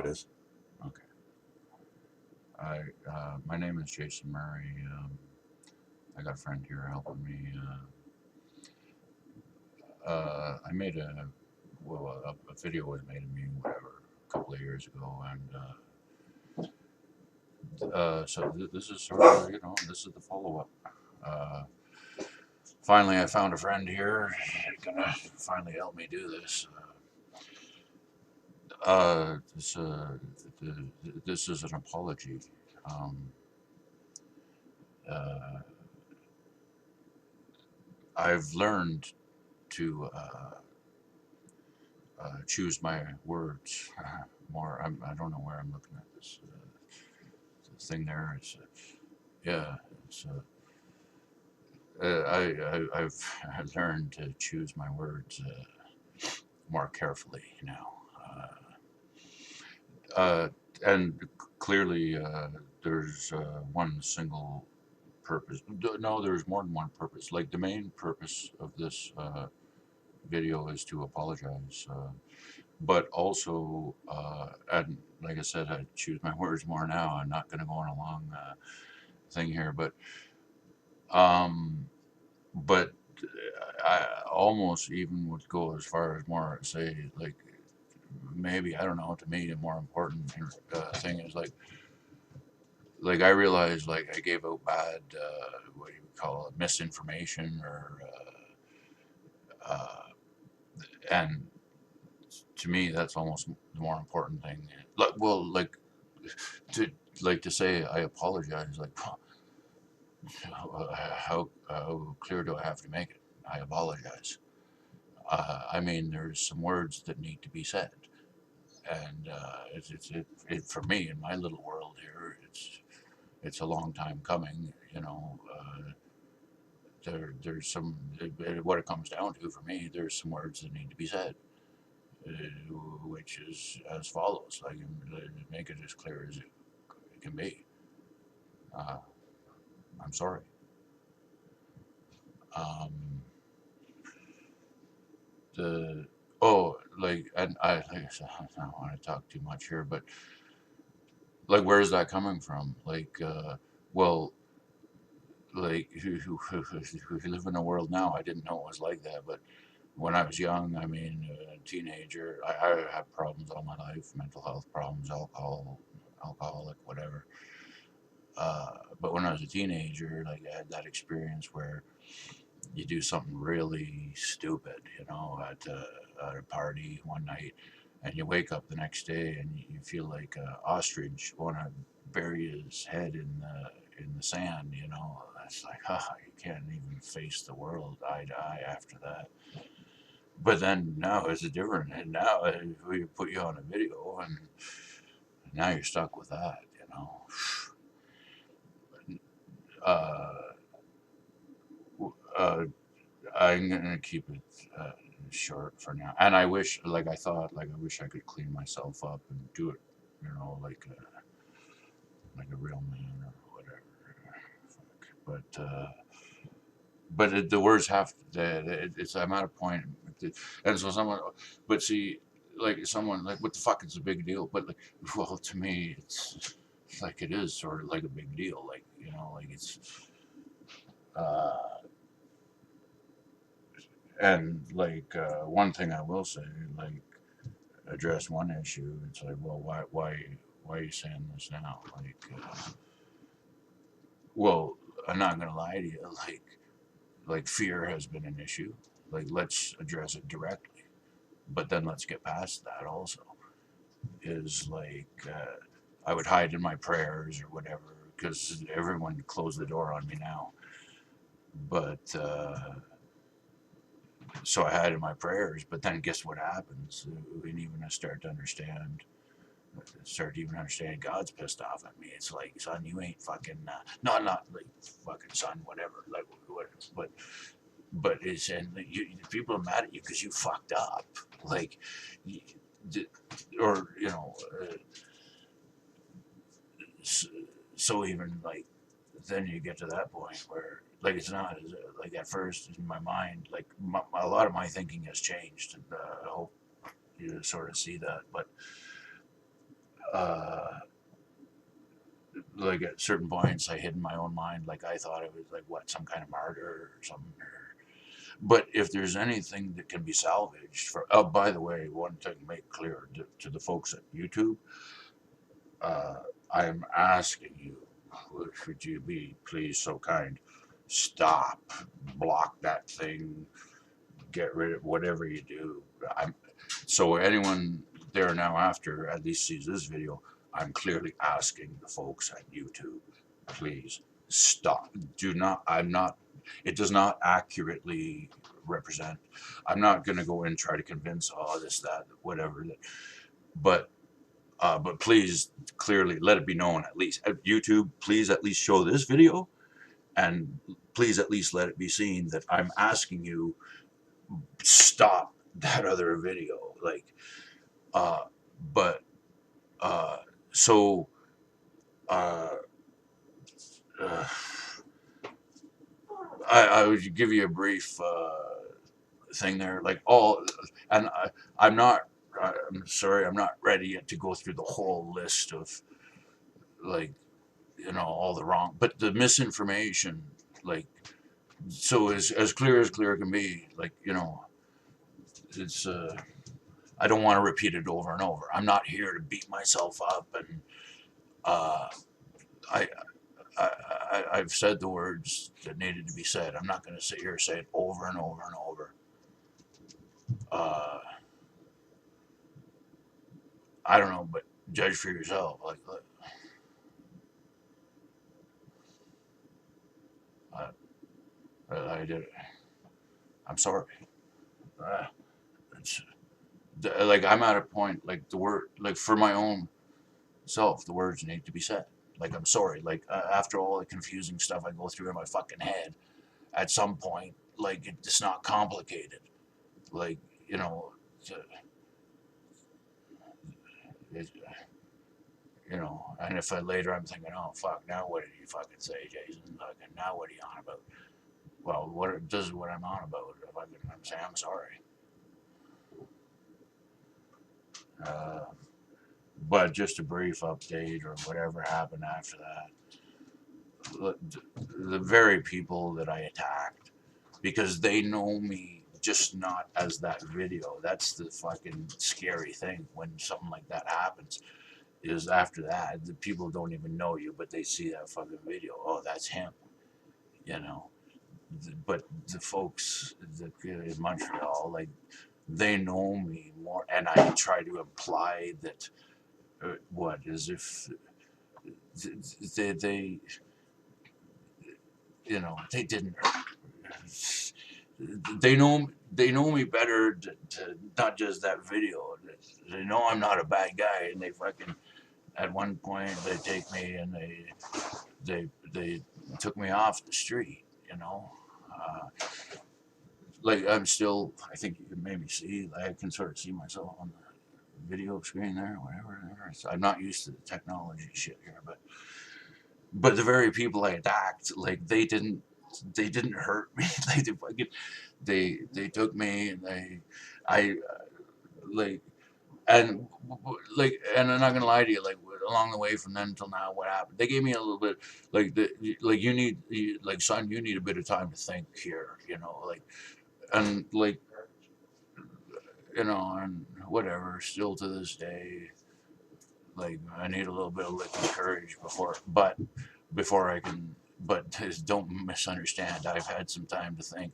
it is. Okay. My name is Jason Murray. I got a friend here helping me. I made a video was made of me, whatever, a couple of years ago, and this is sort of, this is the follow up. Uh, Finally, I found a friend here, gonna finally help me do this. Uh, this, uh, this is an apology. Um, uh, I've learned to choose my words more. I don't know where I'm looking at this thing there. Yeah, it's, I've learned to choose my words more carefully now. Uh, and clearly, there's one single purpose. No, there's more than one purpose. Like the main purpose of this video is to apologize. But also, and like I said, I choose my words more now. I'm not going to go on a long thing here, um, but I almost even would go as far as more say like maybe I don't know. To me, the more important thing is like I realized like I gave out bad what do you call it, misinformation or and to me that's almost the more important thing. Like well like to to say I apologize like how clear do I have to make it? I apologize. I mean, there's some words that need to be said, and for me in my little world here, it's a long time coming. There's some what it comes down to for me. There's some words that need to be said, uh, which is as follows. I can make it as clear as it can be. Uh, I'm sorry. Um, the oh like and like I said, I don't want to talk too much here, but like where is that coming from? Well, like who live in a world now. I didn't know it was like that, but when I was young, I mean, a teenager, I had problems all my life, mental health problems, alcoholic, whatever. But when I was a teenager, like I had that experience where you do something really stupid, at a party one night, and you wake up the next day and you feel like an ostrich want to bury his head in the sand. It's like, you can't even face the world eye to eye after that. But then now it's different, and now we put you on a video, and now you're stuck with that. Uh, uh, I'm gonna keep it short for now. And I wish, like I thought, like I wish I could clean myself up and do it, like a real man or whatever. But the words have it's I'm at a point, and so someone, but see, like someone like what the fuck is a big deal? But like, well, to me, it's like it is sort of like a big deal. Like like it's uh, and like one thing I will say, like address one issue. It's like, well, why are you saying this now? Well, I'm not gonna lie to you. Like fear has been an issue. Like let's address it directly. But then let's get past that. Also, is like I would hide in my prayers or whatever because everyone closed the door on me now. But so I hide in my prayers. But then guess what happens? When even I start to even understand God's pissed off at me. It's like, son, you ain't fucking, no, not like fucking son, whatever, like whatever, but it's and people are mad at you because you fucked up, like, or so even like then you get to that point where like it's not like at first in my mind like a lot of my thinking has changed and I hope you sort of see that, but uh, like at certain points, I hid in my own mind, like I thought it was like what, some kind of martyr or something. But if there's anything that can be salvaged for, oh, by the way, one thing to make clear to the folks at YouTube, uh, I'm asking you, would you be please so kind, stop, block that thing, get rid of whatever you do. I'm so anyone there now after at least sees this video, I'm clearly asking the folks at YouTube, please stop. Do not. I'm not. It does not accurately represent. I'm not going to go and try to convince this, that, whatever. But please clearly let it be known at least at YouTube. Please at least show this video, and please at least let it be seen that I'm asking you stop that other video. Like, uh, but uh, so uh, uh, I would give you a brief thing there, like all, and I'm not. I'm sorry, I'm not ready yet to go through the whole list of like all the wrong, but the misinformation, like so as clear can be, like it's I don't want to repeat it over and over. I'm not here to beat myself up, and uh, I, I've said the words that needed to be said. I'm not going to sit here and say it over and over and over. Uh, I don't know, but judge for yourself. Like, I, I did it. I'm sorry. Uh, it's, like I'm at a point. Like the word, like for my own self, the words need to be said. Like I'm sorry. Like after all the confusing stuff I go through in my fucking head, at some point, like it's not complicated. Like it, and if I later I'm thinking, oh fuck, now what did you fucking say, Jason? Fucking now what are you on about? Well, this is what I'm on about. If I'm saying I'm sorry, uh, but just a brief update or whatever happened after that. The very people that I attacked, because they know me just not as that video. That's the fucking scary thing when something like that happens. Is after that, the people don't even know you, but they see that fucking video. Oh, that's him, you know. But the folks in Montreal, like, they know me more, and I try to imply that what as if they they didn't. They know me better to not just that video. They know I'm not a bad guy, and they fucking at one point they take me and they took me off the street. Uh, like I'm still. I think you can maybe see. I can sort of see myself on the video screen there, whatever. So I'm not used to the technology shit here, but the very people I attacked, like they didn't hurt me. They took me and I like and and I'm not gonna lie to you, like along the way from then until now, what happened? They gave me a little bit, like like son, you need a bit of time to think here, like and like and whatever. Still to this day, like I need a little bit of liquid courage before I can. But don't misunderstand. I've had some time to think,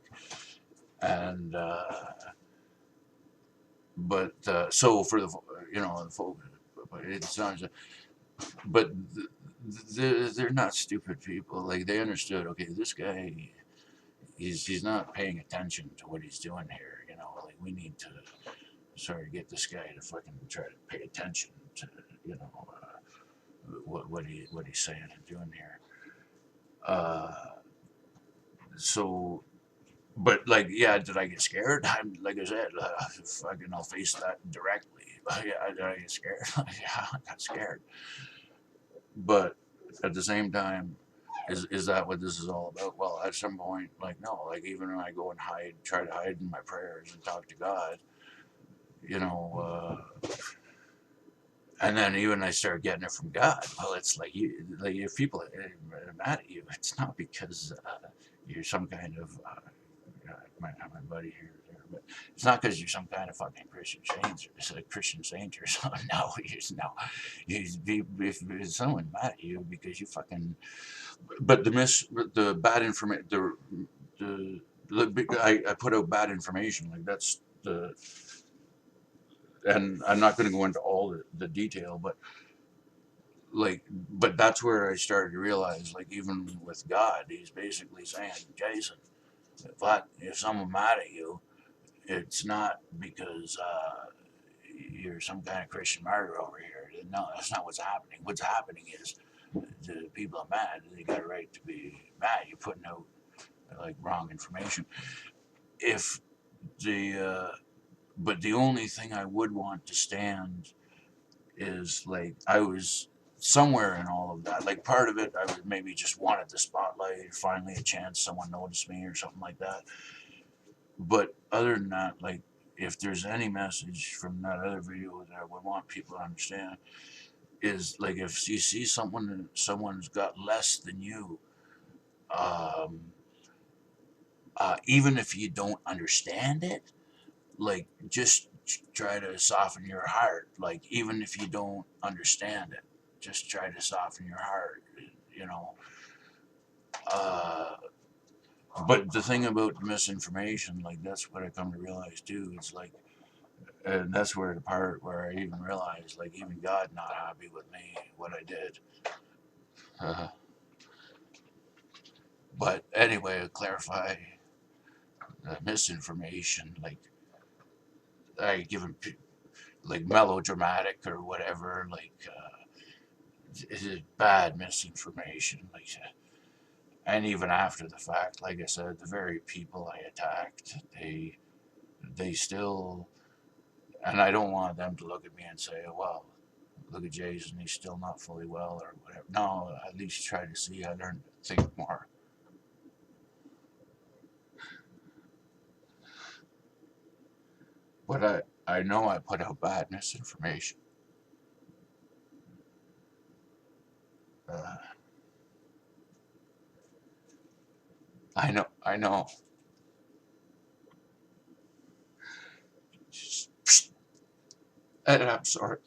and but so for the folks, but it's not. But they're not stupid people. Like they understood. Okay, this guy, he's not paying attention to what he's doing here. Like we need to sort of get this guy to fucking try to pay attention to what he's saying and doing here. Uh, so, but like, yeah, did I get scared? Like I said, fucking, I'll face that directly. Yeah, did I get scared? Yeah, I got scared. But at the same time, is that what this is all about? Well, at some point, like no, like even when I go and try to hide in my prayers and talk to God, you know, And then even I started getting it from God. Well, it's like like if people are mad at you, it's not because you're some kind of might have my buddy here or there, but it's not because you're some kind of fucking Christian saint or something. No, no. If someone mad at you because you fucking, but the bad information, I put out bad information. Like that's the, and I'm not going to go into all the detail, but like, but that's where I started to realize, like, even with God, He's basically saying, Jason, if someone mad at you, it's not because you're some kind of Christian martyr over here. No, that's not what's happening. What's happening is the people are mad. They got a right to be mad. You're putting out like wrong information. If the but the only thing I would want to stand is like I was somewhere in all of that. Like part of it, I would maybe just wanted the spotlight, finally a chance, someone noticed me or something like that. But other than that, like if there's any message from that other video that I would want people to understand is like if you see someone's got less than you, um, even if you don't understand it, like just try to soften your heart. Like even if you don't understand it, just try to soften your heart. You know. Uh, but the thing about misinformation, like that's what I come to realize too. It's like, and that's where the part where I even realized, like even God not happy with me what I did. Uh, but anyway, to clarify misinformation, like I give him like melodramatic or whatever, like it is bad misinformation, like, and even after the fact, like I said, the very people I attacked, they still, and I don't want them to look at me and say, oh, well, look at Jason, he's still not fully well or whatever. No, at least try to see. I learned to think more. But I know I put out bad misinformation. Uh, I know. Just, and I'm sorry.